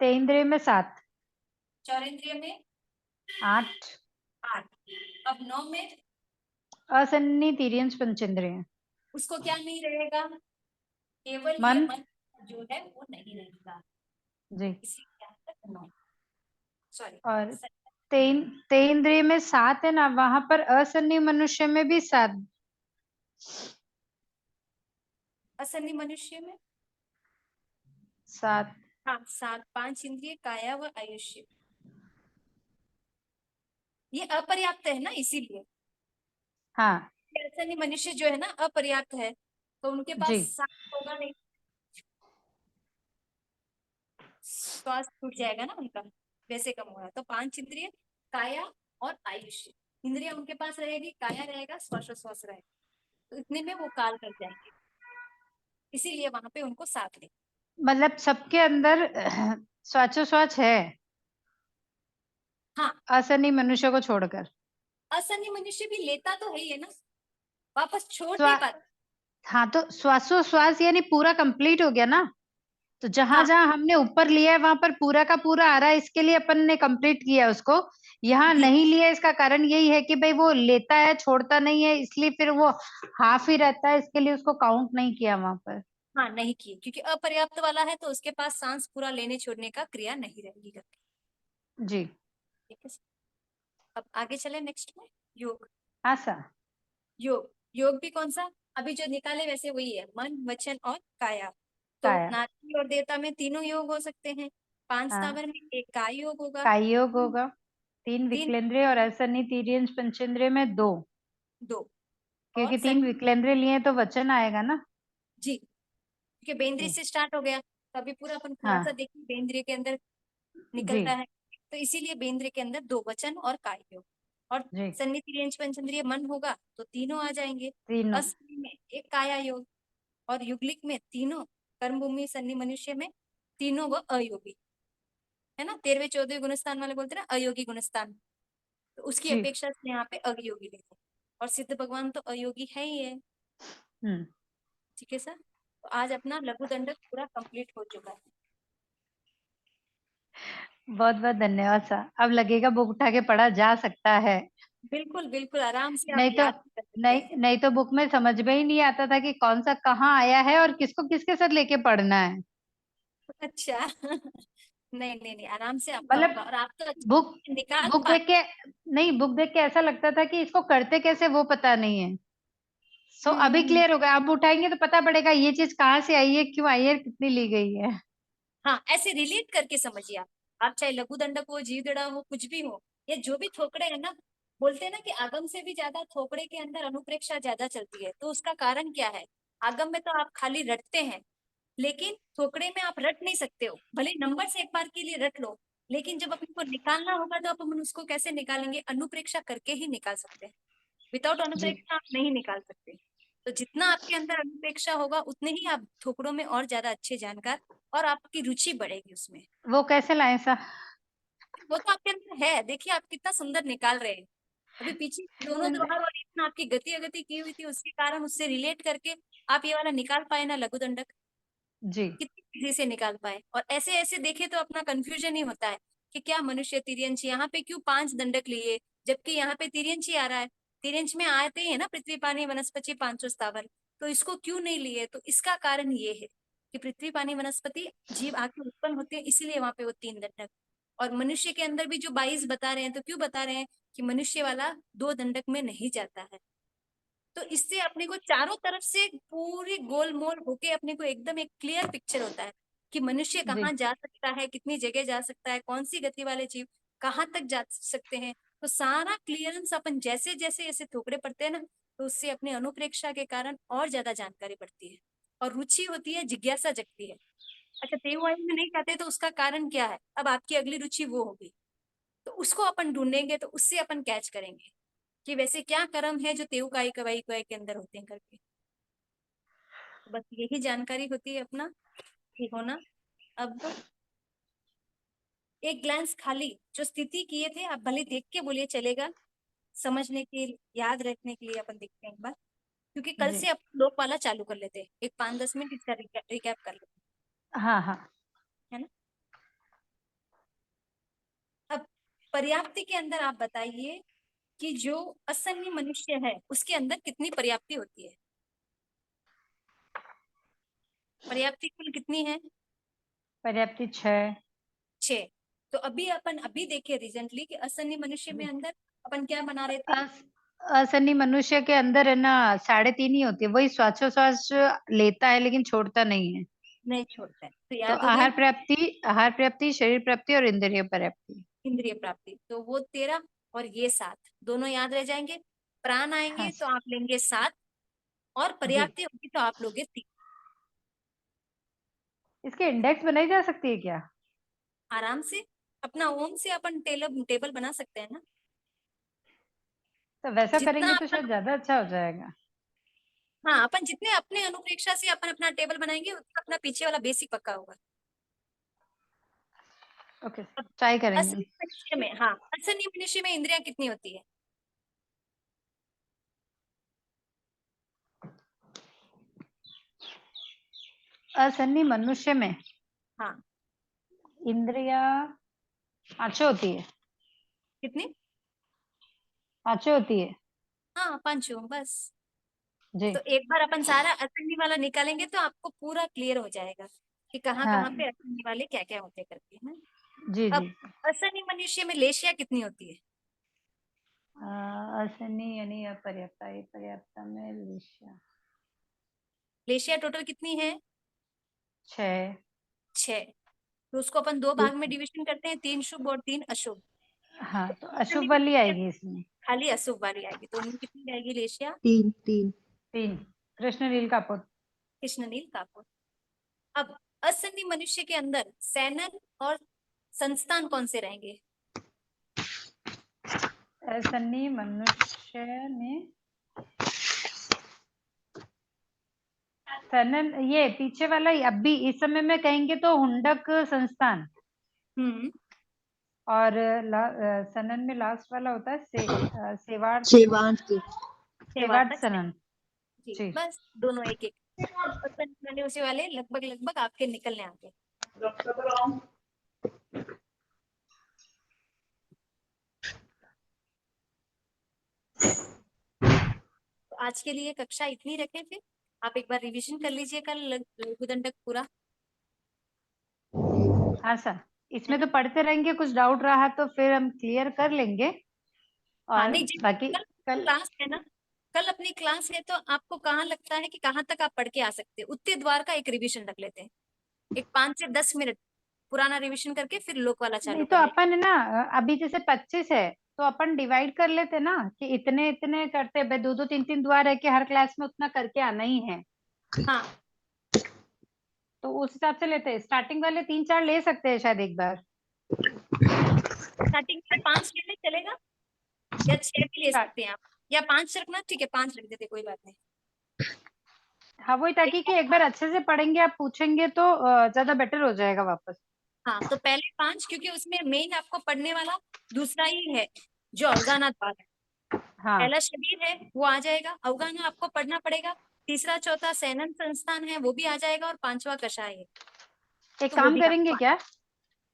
तेंद्रिय में 7, चौरेंद्रिय में 8, 8, अब 9 में असन्नी तिर्यंच पंचेंद्रिय, उसको क्या नहीं रहेगा, केवल ये मन। मन जो है वो नहीं रहेगा, जी इसीलिए यहाँ पर 9, सॉरी, और तेंद्रिय में 7 है ना, वहां पर असन्नी मनुष्य में भी 7, असन्नी मनुष्य में 7। हाँ 7, 5 इंद्रिय काया व आयुष्य, ये अपर्याप्त है ना, इसीलिए हाँ असन्नी मनुष्य जो है ना अपर्याप्त है, तो उनके पास जी 7 होगा नहीं, श्वास टूट जाएगा ना उनका, वैसे कम होगा। तो 5 इंद्रिय काया और आयुष्य, इंद्रिय उनके पास रहेगी, काया रहेगा, श्वासोश्वास रहेगा, तो इतने में वो काल कर जाएंगे, इसीलिए वहां पे उनको 7 ले। मतलब सबके अंदर श्वासोश्वास है, हाँ, असन्नी मनुष्य को छोड़कर। असन्नी मनुष्य भी लेता तो है ही है ना, वापस छोड़ स्वा नहीं पाता। हाँ तो श्वासोश्वास यानी पूरा कंप्लीट हो गया ना, तो जहां हाँ जहां हमने ऊपर लिया है वहां पर पूरा का पूरा आ रहा है, इसके लिए अपन ने कंप्लीट किया उसको। यहाँ जी, नहीं लिया, इसका कारण यही है कि भाई वो लेता है छोड़ता नहीं है, इसलिए फिर वो हाफ ही रहता है, इसके लिए उसको काउंट नहीं किया वहां पर। हाँ नहीं किए, क्योंकि अपर्याप्त वाला है तो उसके पास सांस पूरा लेने छोड़ने का क्रिया नहीं रहेगी करके। जी ठीक है, अब आगे चले नेक्स्ट में, योग। हाँ सर। योग, योग भी कौन सा, अभी जो निकाले वैसे वही है, मन वचन और काया। तो काया। नारी और देवता में तीनों योग हो सकते हैं, 5 हाँ स्थावर में एक काय योग होगा, काय योग होगा, 3 तीन, विकलेंद्रिय और असन्नी तिर्यंच पंचेंद्रिय में 2, 2, और क्योंकि 3 सन, विकलेंद्रिय लिए तो वचन आएगा ना। जी, क्योंकि बेंद्री जी से स्टार्ट हो गया, तो अभी पूरा अपन थोड़ा सा हाँ देखिए बेंद्री के अंदर जी निकलता है, तो इसीलिए बेंद्र के अंदर 2 वचन और काय योग, और जी सन्निधि तिर्यंच पंचेंद्रिय मन होगा तो तीनों आ जाएंगे। तीनों। असली में एक काया योग, और युगलिक में तीनों, कर्म भूमि सन्नि मनुष्य में तीनों व अयोगी, है ना, 13वें 14वें गुणस्थान वाले बोलते हैं ना अयोगी गुणस्थान, तो उसकी जी अपेक्षा से यहाँ पे अयोगी लेते हैं, और सिद्ध भगवान तो अयोगी है ही है। हम्म। ठीक है सर, तो आज अपना लघु दंडक पूरा कंप्लीट हो चुका है। बहुत बहुत धन्यवाद सर, अब लगेगा बुक उठा के पढ़ा जा सकता है। बिल्कुल बिल्कुल, आराम से आप नहीं तो याद कर सकते हैं। नहीं तो बुक में समझ में ही नहीं आता था कि कौन सा कहाँ आया है और किसको किसके साथ लेके पढ़ना है। अच्छा नहीं नहीं नहीं, आराम से आपका मतलब होगा, और आप तो बुक अच्छे निकाल बुक देख पाते। के नहीं, बुक देख के ऐसा लगता था कि इसको करते कैसे वो पता नहीं है। सो अभी हम्म। क्लियर हो गया, अब उठाएंगे तो पता पड़ेगा ये चीज कहाँ से आई है, क्यों आई है, कितनी ली गई है। हाँ, ऐसे रिलेट करके समझिए आप चाहे लघु दंडक हो, जीवदड़ा हो, कुछ भी हो, या जो भी थोकड़े है ना, बोलते हैं ना कि आगम से भी ज्यादा थोकड़े के अंदर अनुप्रेक्षा ज्यादा चलती है, तो उसका कारण क्या है, आगम में तो आप खाली रटते हैं, लेकिन थोकड़े में आप रट नहीं सकते हो, भले नंबर से एक बार के लिए रट लो, लेकिन जब अपन को निकालना होगा तो अपन उसको कैसे निकालेंगे, अनुप्रेक्षा करके ही निकाल सकते हैं, विदाउट जी अनुप्रेक्षा आप नहीं निकाल सकते। तो जितना आपके अंदर अनुप्रेक्षा होगा उतने ही आप थोकड़ों में और ज्यादा अच्छे जानकार और आपकी रुचि बढ़ेगी उसमें। वो कैसे लाएं ऐसा? वो तो आपके अंदर है, देखिए आप कितना सुंदर निकाल रहे हैं। अभी पीछे दोनों द्वार और इतना आपकी गति अगति की हुई थी, उसके कारण उससे रिलेट करके आप ये वाला निकाल पाए ना लघु दंडक, जी कितनी तेजी से निकाल पाए। और ऐसे ऐसे देखे तो अपना कंफ्यूजन ही होता है कि क्या मनुष्य तिर्यंच यहाँ पे क्यों 5 दंडक लिए, जबकि यहाँ पे तिर्यंच ही आ रहा है। तिर्यंच में आते ही है ना पृथ्वी पानी वनस्पति पांचों स्थावर, तो इसको क्यों नहीं लिए? तो इसका कारण ये है कि पृथ्वी पानी वनस्पति जीव आके उत्पन्न होते हैं, इसीलिए वहां पे वो 3 दंडक। और मनुष्य के अंदर भी जो 22 बता रहे हैं, तो क्यों बता रहे हैं कि मनुष्य वाला 2 दंडक में नहीं जाता है। तो इससे अपने को चारों तरफ से पूरी गोलमोल होके अपने को एकदम एक क्लियर पिक्चर होता है कि मनुष्य जी कहाँ जा सकता है, कितनी जगह जा सकता है, कौन सी गति वाले जीव कहाँ तक जा सकते हैं। तो सारा क्लियरेंस अपन जैसे जैसे ऐसे थोपड़े पड़ते हैं ना, तो उससे अपनी अनुप्रेक्षा के कारण और ज्यादा जानकारी बढ़ती है और रुचि होती है, जिज्ञासा जगती है। अच्छा, तेईवाई में नहीं जाते तो उसका कारण क्या है? अब आपकी अगली रुचि वो होगी, तो उसको अपन ढूंढेंगे, तो उससे अपन कैच करेंगे कि वैसे क्या कर्म है जो तेऊकाई कवाई कुआई के अंदर होते हैं करके। तो बस यही जानकारी होती है अपना ये होना। अब एक ग्लांस खाली जो स्थिति किए थे, आप भले देख के बोलिए चलेगा, समझने के लिए याद रखने के लिए अपन देखते हैं एक बार, क्योंकि कल जी से अपन लोक वाला चालू कर लेते हैं, एक 5-10 मिनट इसका रिकैप कर लेते हाँ हाँ। हैं, है ना। अब पर्याप्ति के अंदर आप बताइए कि जो असन्नी मनुष्य है उसके अंदर कितनी पर्याप्ति होती है? पर्याप्ति कुल कितनी है? पर्याप्ति 6। 6। तो अभी अपन अभी देखे रिसेंटली कि असन्नी मनुष्य में अंदर अपन क्या बना रहे थे? अस, असन्नी मनुष्य के अंदर है ना 3.5 ही होती है, वही श्वासोश्वास लेता है लेकिन छोड़ता नहीं है। नहीं छोड़ता है, तो तो याद हो गया ना। आहार प्राप्ति, शरीर प्राप्ति और इंद्रिय पर्याप्ति। इंद्रिय प्राप्ति तो वो 13 और ये 7 दोनों याद रह जाएंगे। प्राण हाँ आएंगे तो आप लेंगे 7 और जी। पर्याप्ति होगी तो आप लोगे 3। इसके इंडेक्स बनाई जा सकती है क्या? आराम से अपना ओम से अपन टेबल बना सकते हैं ना। तो वैसा जितना करेंगे तो अपन, शायद ज्यादा अच्छा हो जाएगा। हाँ अपन जितने अपने अनुप्रेक्षा से अपन अपना टेबल बनाएंगे उतना अपना पीछे वाला बेसिक पक्का होगा। ओके, अब ट्राई असली करेंगे। मनुष्य में, हाँ असली मनुष्य में इंद्रियां कितनी होती है? असन्नी मनुष्य में हाँ इंद्रिया 5 होती है। कितनी? 5 होती है। हाँ 5 बस। जी तो एक बार अपन सारा असंगी वाला निकालेंगे तो आपको पूरा क्लियर हो जाएगा कि कहाँ कहाँ हाँ पे असंगी वाले क्या क्या होते करके है। जी अब जी। असंगी मनुष्य में लेशिया कितनी होती है? असन्नी यानी अपर्याप्त, पर्याप्त में लिश्या लेशिया टोटल कितनी है? 6। 6। तो उसको अपन 2 भाग में डिवीजन करते हैं, 3 शुभ और 3 अशुभ। हाँ, तो तो असंगी अशुभ वाली मनुष्य आएगी इसमें। खाली अशुभ वाली आएगी, तो उनमें कितनी आएगी लेशिया? 3 3। 3। कृष्ण नील का पुत्र। कृष्णनील कापुर। अब असंगी मनुष्य के अंदर सैनन और संस्थान कौन से रहेंगे? असन्नी मनुष्य में सनन, ये पीछे वाला ही अभी इस समय में कहेंगे तो हुंडक संस्थान। हम्म। और सनन में लास्ट वाला होता है सेवार्थ। शेवांश की। सेवा सेवार्थ तक से। सनन। जी जी। बस दोनों एक एक। और मैंने उसी वाले लगभग लगभग आपके निकलने आते। तो आज के लिए कक्षा इतनी रखें, फिर आप एक बार रिवीजन कर लीजिए कल लघु दंडक पूरा, हाँ सर, है इसमें ना। तो पढ़ते रहेंगे, कुछ डाउट रहा तो फिर हम क्लियर कर लेंगे। हाँ और नहीं जी, बाकी कल कल। क्लास है ना, कल अपनी क्लास है, तो आपको कहाँ लगता है कि कहाँ तक आप पढ़ के आ सकते हैं, उतने द्वार का एक रिवीजन रख लेते हैं। एक 5 से 10 मिनट पुराना रिवीजन करके फिर लोक वाला चालू नहीं तो कर ले। अपन है ना, अभी जैसे 25 है तो अपन डिवाइड कर लेते ना कि इतने इतने करते, भाई 2 2 3 3 द्वार है कि हर क्लास में उतना करके आना ही है। हाँ तो उस हिसाब से लेते हैं, स्टार्टिंग वाले 3 4 ले सकते हैं शायद एक बार। स्टार्टिंग में 5 ले ले चलेगा, या 6 भी ले स्टार्ट। सकते हैं आप, या 5 रखना, ठीक है 5 रख देते कोई बात नहीं। हाँ वही, ताकि कि एक बार अच्छे से पढ़ेंगे, आप पूछेंगे तो ज्यादा बेटर हो जाएगा वापस। हाँ, तो पहले 5, क्योंकि उसमें मेन आपको पढ़ने वाला दूसरा ही है, जो अवगाना द्वार है। हाँ, पहला शरीर है, वो आ जाएगा, अवगाना आपको पढ़ना पड़ेगा। तीसरा चौथा सैनन संस्थान है, वो भी आ जाएगा, और 5वां कषाय है, एक तो वो काम भी करेंगे आपको क्या,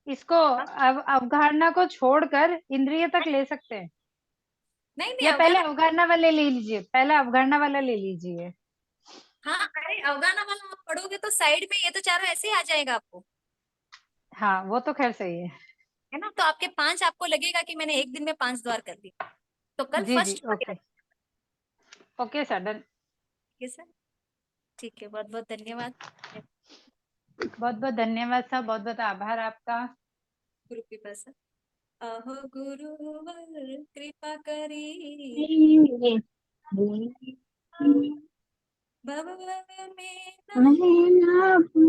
इसको हाँ? अवधारणा को छोड़कर इंद्रिय तक ले सकते हैं, नहीं नहीं, या पहले अवगाना। अवधारणा वाले ले लीजिए, पहले अवधारणा वाला ले लीजिए। हाँ, अरे अवगाना वाला आप पढ़ोगे तो साइड में ये तो चारों ऐसे ही आ जाएगा आपको, हाँ वो तो खैर सही है। है ना। तो आपके 5 आपको लगेगा कि मैंने एक दिन में 5 द्वार कर दिए, तो कल जी जी, first okay. Okay sir, done. है सर। ठीक है, बहुत बहुत धन्यवाद। बहुत बहुत धन्यवाद सर, बहुत बहुत आभार आपका। गुरु कृपा सर। अहो गुरुवर कृपा करी, भव भव में न आपका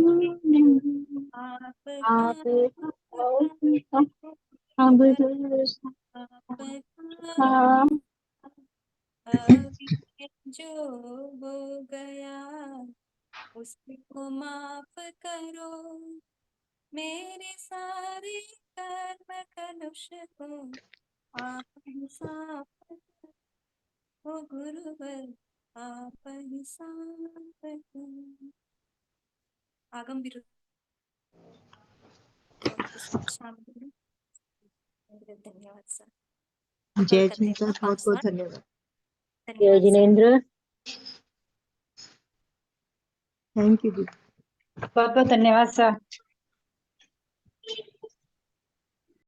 आपका अभी जो हो गया उसको माफ करो, मेरे सारे कर्म कलुष को आप ही साफ करो, ओ गुरुवर आप ही साफ करो। आगम विरुद्ध शाम को। धन्यवाद सर। कल जय करते हैं जिनेन्द्र, ना बहुत 5 बहुत द्वार। धन्यवाद। जय धन्यवाद सर। Jinendra, thank you. बहुत बहुत धन्यवाद सर।